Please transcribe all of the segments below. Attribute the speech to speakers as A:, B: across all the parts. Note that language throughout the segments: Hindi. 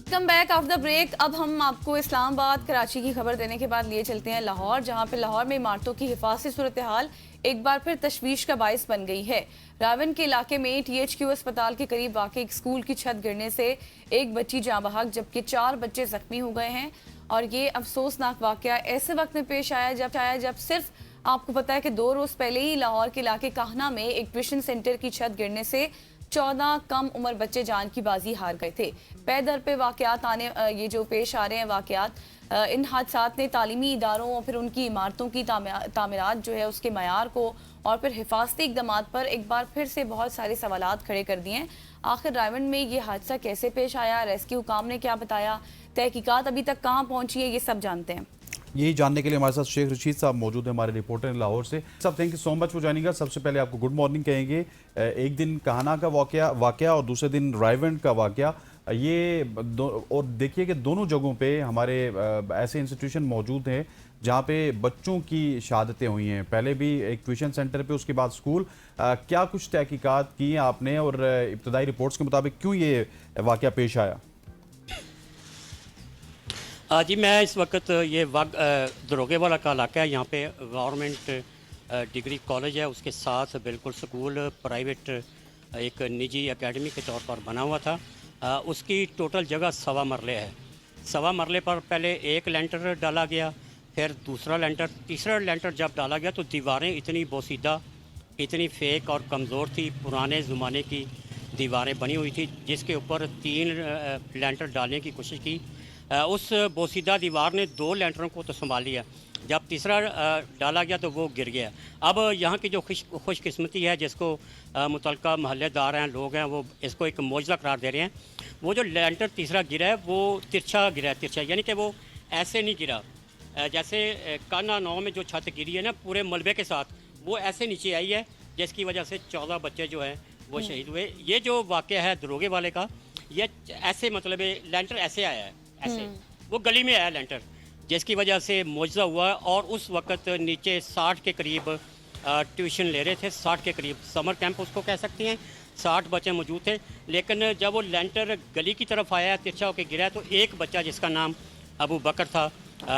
A: Come back of the break. अब हम आपको इस्लामाबाद कराची की खबर देने के बाद लिए चलते हैं लाहौर, जहां पे लाहौर में इमारतों की हिफाजती सूरत हाल एक बार फिर तशवीश का बायस बन गई है। रावन के इलाके में THQ अस्पताल के करीब वाक़ एक स्कूल की छत गिरने से एक बच्ची जाँ बहक जबकि 4 बच्चे जख्मी हो गए हैं। और ये अफसोसनाक वाक़या ऐसे वक्त में पेश आया जब सिर्फ आपको पता है कि 2 रोज पहले ही लाहौर के इलाके काहना में एक ट्यूशन सेंटर की छत गिरने से 14 कम उम्र बच्चे जान की बाजी हार गए थे। पैदर पे वाकयात आने ये जो पेश आ रहे हैं वाकयात, इन हादसात ने तालीमी इदारों और फिर उनकी इमारतों की तामीरात जो है उसके मयार को और फिर हिफाजती इकदाम पर एक बार फिर से बहुत सारे सवालात खड़े कर दिए हैं। आखिर रायवन में ये हादसा कैसे पेश आया, रेस्क्यू काम ने क्या बताया, तहकीकात अभी तक कहाँ पहुंची है, ये सब जानते हैं।
B: यही जानने के लिए हमारे साथ शेख रशीद साहब मौजूद हैं, हमारे रिपोर्टर हैं लाहौर से। साहब thank you so much for joining us. सबसे पहले आपको गुड मॉर्निंग कहेंगे। एक दिन काहना का वाकया और दूसरे दिन रायवन का वाकया, ये और देखिए कि दोनों जगहों पे हमारे ऐसे इंस्टीट्यूशन मौजूद हैं जहाँ पे बच्चों की शहादतें हुई हैं। पहले भी एक ट्यूशन सेंटर पे, उसके बाद स्कूल। क्या कुछ तहकीकात की हैं आपने और इब्तदाई रिपोर्ट्स के मुताबिक क्यों ये वाकया पेश आया?
C: जी मैं इस वक्त ये दरोगे वाला का इलाका है। यहाँ पे गवर्नमेंट डिग्री कॉलेज है, उसके साथ बिल्कुल स्कूल प्राइवेट एक निजी एकेडमी के तौर पर बना हुआ था। उसकी टोटल जगह 1.25 मरले है। 1.25 मरले पर पहले एक लेंटर डाला गया, फिर दूसरा लेंटर, तीसरा लेंटर जब डाला गया तो दीवारें इतनी बोसीदा, इतनी फेक और कमज़ोर थी, पुराने ज़माने की दीवारें बनी हुई थी, जिसके ऊपर 3 लेंटर डालने की कोशिश की। उस बोसीदा दीवार ने 2 लेंटरों को तो संभाल लिया, जब तीसरा डाला गया तो वो गिर गया। अब यहाँ की जो खुशकिस्मती है, जिसको मुतलका महल्लेदार हैं, लोग हैं, वो इसको एक मौजज़ा करार दे रहे हैं। वो जो लेंटर तीसरा गिरा है वो तिरछा गिरा है, तिरछा यानी कि वो ऐसे नहीं गिरा जैसे काना 9 में जो छत गिरी है ना पूरे मलबे के साथ, वो ऐसे नीचे आई है, जिसकी वजह से 14 बच्चे जो हैं वो शहीद हुए। ये जो वाक़या है दरोगे वाले का, ये ऐसे मतलब लेंटर ऐसे आया है, ऐसे वो गली में आया लेंटर, जिसकी वजह से मुआवजा हुआ। और उस वक्त नीचे 60 के करीब ट्यूशन ले रहे थे, 60 के करीब समर कैंप उसको कह सकते हैं, 60 बच्चे मौजूद थे। लेकिन जब वो लेंटर गली की तरफ आया, तिरछा होकर गिरा, तो एक बच्चा जिसका नाम अबू बकर था,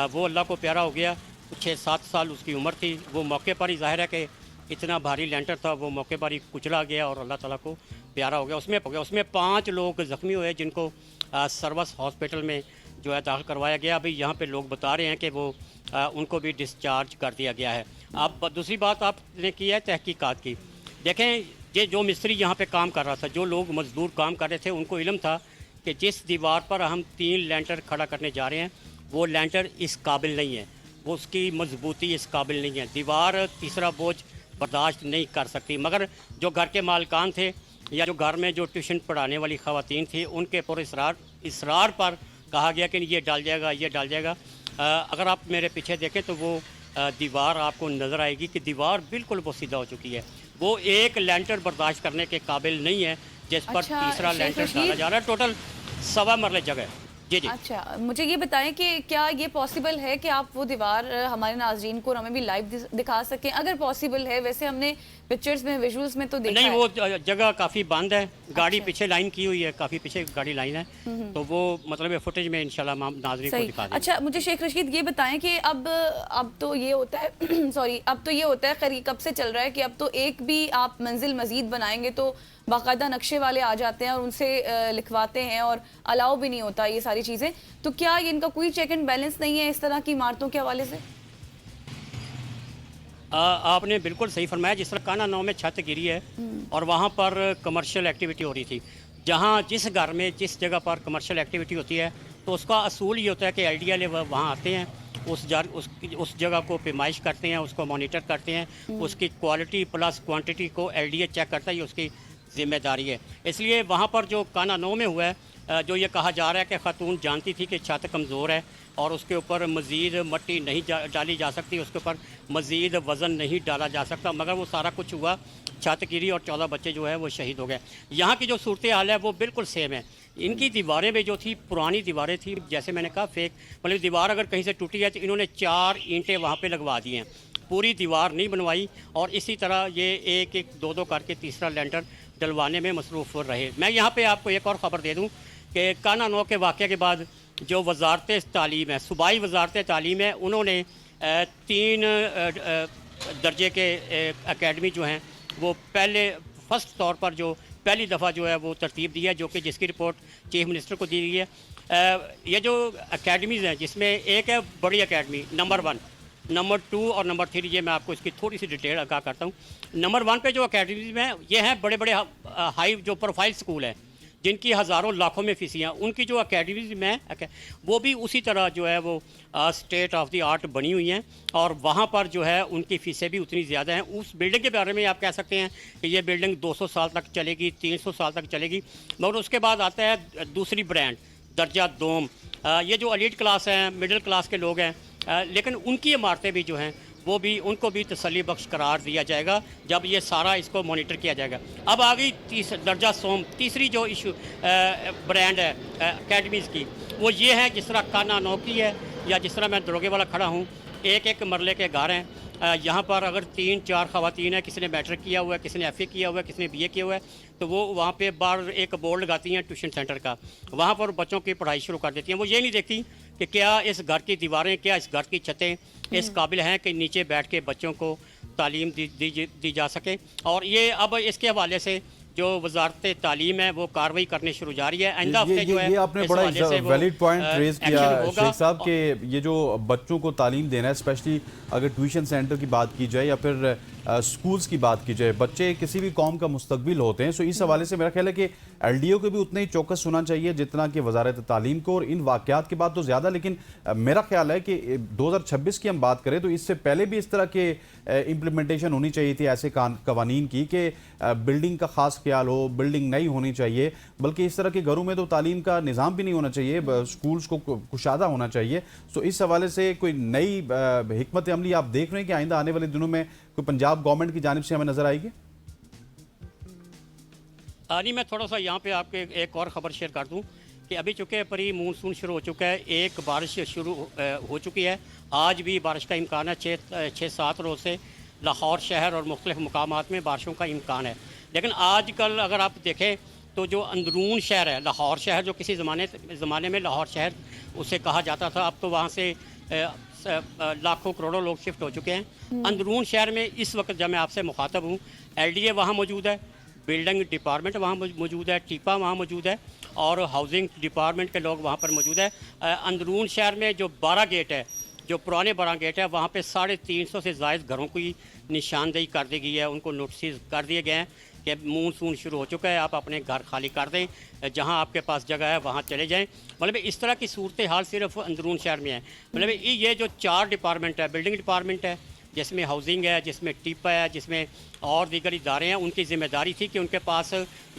C: वो अल्लाह को प्यारा हो गया। 6-7 साल उसकी उम्र थी। वो मौके पर ही, जाहिर है कि इतना भारी लेंटर था, वो मौके पर ही कुचला गया और अल्लाह ताला को प्यारा हो गया। उसमें 5 लोग ज़ख्मी हुए, जिनको सर्वस हॉस्पिटल में जो है दाखिल करवाया गया। अभी यहाँ पे लोग बता रहे हैं कि वो उनको भी डिस्चार्ज कर दिया गया है। अब दूसरी बात आपने की है तहकीकात की। देखें, ये जो मिस्त्री यहाँ पे काम कर रहा था, जो लोग मजदूर काम कर रहे थे, उनको इल्म था कि जिस दीवार पर हम 3 लेंटर खड़ा करने जा रहे हैं वो लेंटर इस काबिल नहीं है, वो उसकी मजबूती इस काबिल नहीं है, दीवार तीसरा बोझ बर्दाश्त नहीं कर सकती। मगर जो घर के मालकान थे या जो घर में जो ट्यूशन पढ़ाने वाली ख़वातीन थी, उनके पूरे इसरार पर कहा गया कि ये डाल जाएगा, ये डाल जाएगा। अगर आप मेरे पीछे देखें तो वो दीवार आपको नज़र आएगी कि दीवार बिल्कुल बोसीदा हो चुकी है। वो एक लेंटर बर्दाश्त करने के काबिल नहीं है, जिस पर तीसरा लेंटर डाला जा रहा है। टोटल 1.25 मरले जगह है। जी जी।
A: अच्छा, मुझे ये बताएं कि क्या ये पॉसिबल है कि आप वो दीवार हमारे नाज़रीन को और हमें भी लाइव दिखा सकें? अगर पॉसिबल है, वैसे हमने पिक्चर्स में, विजुअल्स में तो देखा
C: नहीं,
A: है।
C: वो जगह काफ़ी बंद है, गाड़ी
A: अच्छा।
C: पीछे लाइन की हुई है, काफ़ी पीछे गाड़ी लाइन है, तो वो मतलब फुटेज में इंशाल्लाह नाज़रीन को दिखा देंगे।
A: अच्छा, मुझे शेख रशीद ये बताएं कि अब तो ये होता है सॉरी, अब तो ये होता है, खैर कब से चल रहा है कि अब तो एक भी आप मंजिल मजीद बनाएंगे तो बाकायदा नक्शे वाले आ जाते हैं और उनसे लिखवाते हैं और अलाउ भी नहीं होता ये सारी चीज़ें। तो क्या ये इनका कोई चेक एंड बैलेंस नहीं है इस तरह की इमारतों के हवाले से?
C: आपने बिल्कुल सही फरमाया। जिस तरह काना 9 में छत गिरी है और वहाँ पर कमर्शियल एक्टिविटी हो रही थी, जहाँ जिस घर में जिस जगह पर कमर्शियल एक्टिविटी होती है तो उसका असूल ये होता है कि आइडिया ले वहाँ आते हैं, उस जगह को पेमाइश करते हैं, उसको मॉनिटर करते हैं, उसकी क्वालिटी प्लस क्वांटिटी को LDA चेक करता है, ये उसकी जिम्मेदारी है। इसलिए वहाँ पर जो काना 9 में हुआ है, जो ये कहा जा रहा है कि खातून जानती थी कि छत कमज़ोर है और उसके ऊपर मज़ीद मट्टी नहीं डाली जा सकती, उसके ऊपर मज़ीद वज़न नहीं डाला जा सकता, मगर वो सारा कुछ हुआ, छत गिरी और 14 बच्चे जो है वो शहीद हो गए। यहाँ की जो सूरत हाल है वो बिल्कुल सेम है। इनकी दीवारें में जो थी, पुरानी दीवारें थी, जैसे मैंने कहा फेक, मतलब दीवार अगर कहीं से टूटी है तो इन्होंने 4 ईंटें वहाँ पर लगवा दी हैं, पूरी दीवार नहीं बनवाई। और इसी तरह ये एक 2-2 करके तीसरा लेंटर डलवाने में मसरूफ़ रहे। मैं यहाँ पे आपको एक और ख़बर दे दूँ कि काना 9 के वाक़े के बाद जो वजारत तालीम है, सूबाई वजारत तालीम है, उन्होंने 3 दर्जे के एकेडमी जो हैं वो पहले फर्स्ट तौर पर जो पहली दफ़ा जो है वो तरतीब दी है, जो कि जिसकी रिपोर्ट चीफ मिनिस्टर को दी गई है। ये जो एकेडमीज़ हैं जिसमें एक है बड़ी एकेडमी नंबर 1, नंबर 2 और नंबर 3, ये मैं आपको इसकी थोड़ी सी डिटेल आगाह करता हूँ। नंबर 1 पे जो एकेडमीज़ हैं ये हैं बड़े बड़े हाई जो प्रोफाइल स्कूल हैं जिनकी हज़ारों लाखों में फ़ीसियाँ, उनकी जो अकेडमीज़ में वो भी उसी तरह जो है वो स्टेट ऑफ द आर्ट बनी हुई हैं और वहाँ पर जो है उनकी फ़ीसें भी उतनी ज़्यादा हैं। उस बिल्डिंग के बारे में आप कह सकते हैं कि ये बिल्डिंग 200 साल तक चलेगी, 300 साल तक चलेगी। मगर उसके बाद आता है दूसरी ब्रांड दर्जा दोम, ये जो एलीट क्लास हैं, मिडिल क्लास के लोग हैं, लेकिन उनकी इमारतें भी जो हैं वो भी उनको भी तसल्ली बख्श करार दिया जाएगा जब ये सारा इसको मॉनिटर किया जाएगा। अब आ गई दर्जा सोम, तीसरी जो इशू ब्रांड है एकेडमीज़ की, वो ये है जिस तरह काना 9 की है या जिस तरह मैं दरोगे वाला खड़ा हूँ, एक मरले के घर हैं। यहाँ पर अगर 3-4 ख़वातीन हैं, किसी ने मैट्रिक किया हुआ है, किसी ने FA किया हुआ है, किसी ने BA किया हुआ है, तो वो वहाँ पे बाहर एक बोर्ड लगाती हैं ट्यूशन सेंटर का, वहाँ पर बच्चों की पढ़ाई शुरू कर देती हैं। वो ये नहीं देखती कि क्या इस घर की दीवारें, क्या इस घर की छतें इस काबिल हैं कि नीचे बैठ के बच्चों को तालीम दी जा सके। और ये अब इसके हवाले से जो वजारत तालीम है वो कार्रवाई करने शुरू जा रही है। आइंदा हफ्ते जो है
B: ये आपने बड़ा वैलिड पॉइंट रेज किया शेख साहब के ये जो बच्चों को तालीम देना है, स्पेशली अगर ट्यूशन सेंटर की बात की जाए या फिर स्कूल्स की बात की जाए, बच्चे किसी भी कौम का मुस्तकबिल होते हैं। सो इस हवाले से मेरा ख्याल है कि LDO को भी उतना ही चौकस होना चाहिए जितना कि वजारत तालीम को। और इन वाक़यात के बाद तो ज़्यादा, लेकिन मेरा ख्याल है कि 2026 की हम बात करें तो इससे पहले भी इस तरह के इम्प्लीमेंटेशन होनी चाहिए थी ऐसे कवानीन की कि बिल्डिंग का ख़ास ख्याल हो, बिल्डिंग नहीं होनी चाहिए, बल्कि इस तरह के घरों में तो तालीम का निज़ाम भी नहीं होना चाहिए, स्कूल्स को कुशादा होना चाहिए। सो इस हवाले से कोई नई हिकमत अमली आप देख रहे हैं कि आइंदा आने वाले दिनों में कोई पंजाब गवर्नमेंट की जानिब से हमें नज़र आएगी?
C: नहीं, मैं थोड़ा सा यहाँ पे आपके एक और ख़बर शेयर कर दूँ कि अभी चूँकि परी मानसून शुरू हो चुका है, एक बारिश शुरू हो चुकी है, आज भी बारिश का इम्कान है। 6-7 रोज़ से लाहौर शहर और मुख्तलिफ़ मकामात में बारिशों का इम्कान है। लेकिन आज कल अगर आप देखें तो जो अंदरून शहर है, लाहौर शहर जो किसी ज़माने में लाहौर शहर उसे कहा जाता था, अब तो वहाँ से लाखों करोड़ों लोग शिफ्ट हो चुके हैं। अंदरून शहर में इस वक्त जब मैं आपसे मुखातब हूँ, LDA वहाँ मौजूद है, बिल्डिंग डिपार्टमेंट वहाँ मौजूद है, टीपा वहाँ मौजूद है और हाउसिंग डिपार्टमेंट के लोग वहाँ पर मौजूद है। अंदरून शहर में जो 12 गेट है, जो पुराने 12 गेट है, वहाँ पे 350 से ज़ायद घरों की निशानदेही कर दी गई है, उनको नोटिस कर दिए गए हैं कि मानसून शुरू हो चुका है, आप अपने घर खाली कर दें, जहाँ आपके पास जगह है वहाँ चले जाएं। मतलब इस तरह की सूरत हाल सिर्फ अंदरून शहर में है। मतलब ये जो 4 डिपार्टमेंट है, बिल्डिंग डिपार्टमेंट है जिसमें हाउसिंग है, जिसमें टिपा है, जिसमें और दीगर इदारे हैं, उनकी ज़िम्मेदारी थी कि उनके पास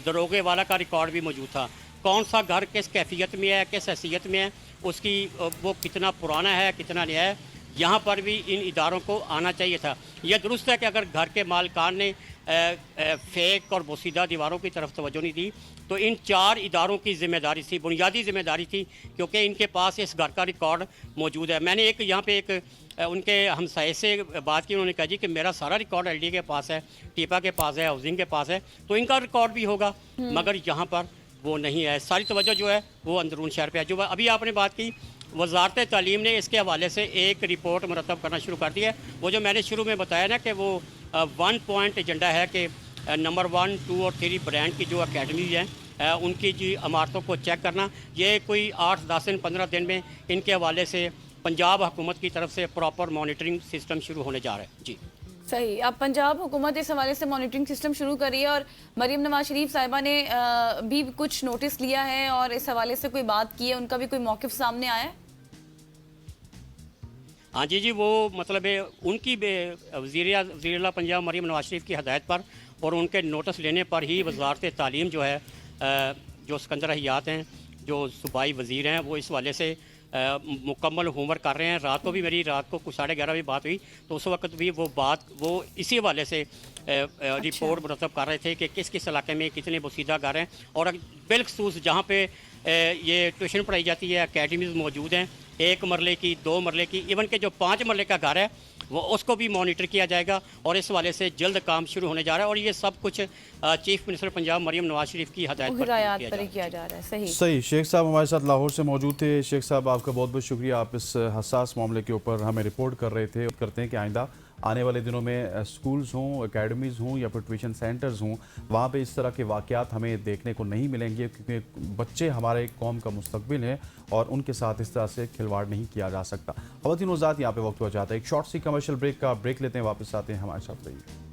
C: दरोगे वाला का रिकॉर्ड भी मौजूद था। कौन सा घर किस कैफियत में है, किस हैसियत में है, उसकी वो कितना पुराना है, कितना नया है, यहाँ पर भी इन इदारों को आना चाहिए था। यह दुरुस्त है कि अगर घर के मालिकान ने फेक और बोसीदा दीवारों की तरफ तवज्जो नहीं दी तो इन 4 इदारों की ज़िम्मेदारी थी, बुनियादी ज़िम्मेदारी थी, क्योंकि इनके पास इस घर का रिकॉर्ड मौजूद है। मैंने एक यहाँ पे एक उनके हमसाये से बात की, उन्होंने कहा जी कि मेरा सारा रिकॉर्ड LDA के पास है, टीपा के पास है, हाउसिंग के पास है, तो इनका रिकॉर्ड भी होगा, मगर यहाँ पर वो नहीं है। सारी तवज्जो जो है वो अंदरून शहर पे है। जो अभी आपने बात की, वजारत तालीम ने इसके हवाले से एक रिपोर्ट मुरतब करना शुरू कर दिया है। वो जो मैंने शुरू में बताया ना कि वो 1 पॉइंट एजेंडा है कि नंबर 1, 2 और 3 ब्रांड की जो अकेडमीज हैं उनकी जी इमारतों को चेक करना, ये कोई 8, 10 दिन, 15 दिन में इनके हवाले से पंजाब हुकूमत की तरफ से प्रॉपर मॉनिटरिंग सिस्टम शुरू होने जा रहा है। जी
A: सही, अब पंजाब हुकूमत इस हवाले से मॉनिटरिंग सिस्टम शुरू करी है और मरीम नवाज शरीफ साहिबा ने भी कुछ नोटिस लिया है और इस हवाले से कोई बात की है, उनका भी कोई मौक़िफ़ सामने आया है?
C: हाँ जी, वो मतलब उनकी वज़ीर पंजाब मरीम नवाज शरीफ की हदायत पर और उनके नोटिस लेने पर ही वजारत तालीम जो है, जो सिकंदर हयात हैं, जो सूबाई वज़ीर हैं, वो इस वाले से मुकम्मल होमवर्क कर रहे हैं। रात को भी मेरी रात को कुछ 11:30 बजे बात हुई, तो उस वक्त भी वो इसी हवाले से रिपोर्ट मुरतब कर रहे थे कि किस किस इलाके में कितने बोसीदा घर हैं और बिलखसूस जहाँ पे ये ट्यूशन पढ़ाई जाती है, अकेडमीज़ मौजूद हैं, 1 मरले की, 2 मरले की, इवन के जो 5 मरले का घर है वो उसको भी मॉनिटर किया जाएगा और इस वाले से जल्द काम शुरू होने जा रहा है और ये सब कुछ चीफ मिनिस्टर पंजाब मरियम नवाज शरीफ की हिदायत
A: पर ही किया जा रहा है। सही
B: सही। शेख साहब हमारे साथ लाहौर से मौजूद थे। शेख साहब आपका बहुत बहुत शुक्रिया, आप इस हसास मामले के ऊपर हमें रिपोर्ट कर रहे थे। करते हैं कि आइंदा आने वाले दिनों में स्कूल्स हों, एकेडमीज़ हों या फिर ट्यूशन सेंटर्स हों, वहाँ पे इस तरह के वाक़यात हमें देखने को नहीं मिलेंगे, क्योंकि बच्चे हमारे कौम का मुस्तकबिल हैं और उनके साथ इस तरह से खिलवाड़ नहीं किया जा सकता। ख़वातीन हज़रात, यहाँ पे वक्त हो जाता है एक शॉर्ट सी कमर्शियल ब्रेक का। ब्रेक लेते हैं, वापस आते हैं, हमारे साथ रहिए।